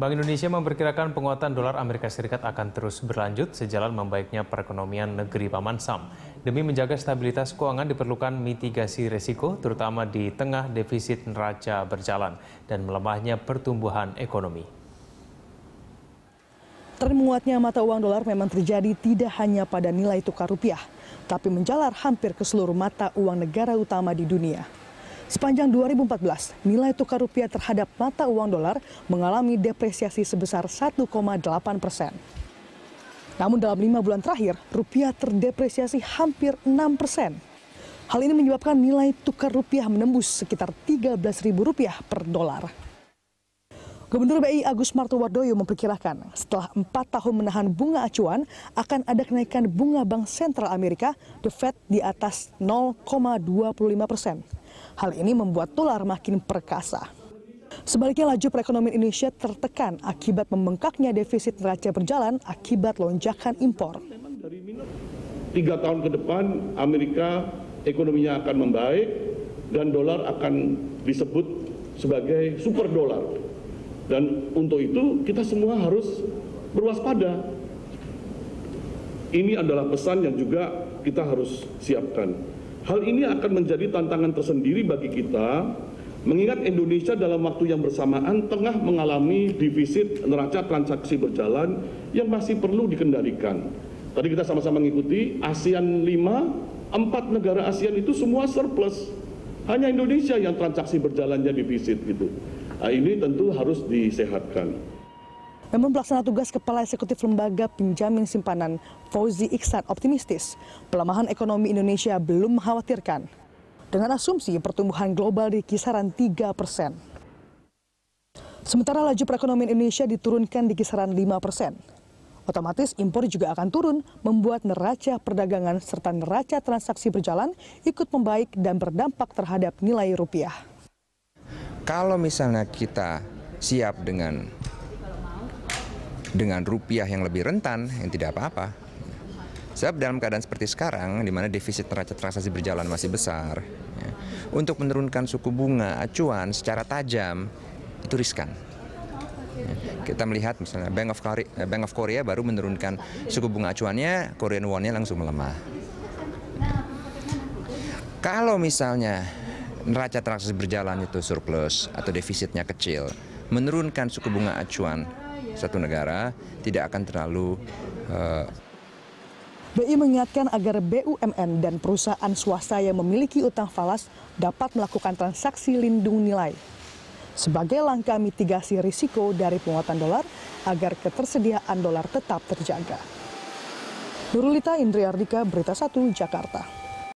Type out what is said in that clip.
Bank Indonesia memperkirakan penguatan dolar Amerika Serikat akan terus berlanjut sejalan membaiknya perekonomian negeri Paman Sam. Demi menjaga stabilitas keuangan diperlukan mitigasi risiko, terutama di tengah defisit neraca berjalan dan melemahnya pertumbuhan ekonomi. Tren menguatnya mata uang dolar memang terjadi tidak hanya pada nilai tukar rupiah, tapi menjalar hampir ke seluruh mata uang negara utama di dunia. Sepanjang 2014, nilai tukar rupiah terhadap mata uang dolar mengalami depresiasi sebesar 1,8%. Namun dalam 5 bulan terakhir, rupiah terdepresiasi hampir 6%. Hal ini menyebabkan nilai tukar rupiah menembus sekitar Rp13.000 per dolar. Gubernur BI Agus Martowardoyo memperkirakan setelah 4 tahun menahan bunga acuan akan ada kenaikan bunga Bank Sentral Amerika, The Fed, di atas 0,25%. Hal ini membuat dolar makin perkasa. Sebaliknya laju perekonomian Indonesia tertekan akibat membengkaknya defisit neraca berjalan akibat lonjakan impor. 3 tahun ke depan Amerika ekonominya akan membaik dan dolar akan disebut sebagai super dolar. Dan untuk itu kita semua harus berwaspada. Ini adalah pesan yang juga kita harus siapkan. Hal ini akan menjadi tantangan tersendiri bagi kita, mengingat Indonesia dalam waktu yang bersamaan tengah mengalami defisit neraca transaksi berjalan yang masih perlu dikendalikan. Tadi kita sama-sama mengikuti ASEAN 5, 4 negara ASEAN itu semua surplus. Hanya Indonesia yang transaksi berjalannya defisit gitu. Nah, ini tentu harus disehatkan. Namun pelaksana tugas Kepala Eksekutif Lembaga Penjamin Simpanan Fauzi Iksan optimistis pelemahan ekonomi Indonesia belum mengkhawatirkan dengan asumsi pertumbuhan global di kisaran 3%. Sementara laju perekonomian Indonesia diturunkan di kisaran 5%. Otomatis impor juga akan turun, membuat neraca perdagangan serta neraca transaksi berjalan ikut membaik dan berdampak terhadap nilai rupiah. Kalau misalnya kita siap dengan rupiah yang lebih rentan, yang tidak apa-apa. Sebab dalam keadaan seperti sekarang, di mana defisit neraca transaksi berjalan masih besar, ya, untuk menurunkan suku bunga acuan secara tajam, itu riskan. Ya, kita melihat misalnya Bank of Korea baru menurunkan suku bunga acuannya, Korean won-nya langsung melemah. Kalau misalnya neraca transaksi berjalan itu surplus atau defisitnya kecil, menurunkan suku bunga acuan satu negara tidak akan terlalu BI mengingatkan agar BUMN dan perusahaan swasta yang memiliki utang falas dapat melakukan transaksi lindung nilai sebagai langkah mitigasi risiko dari penguatan dolar agar ketersediaan dolar tetap terjaga. Nurulita Indriardika, Berita 1, Jakarta.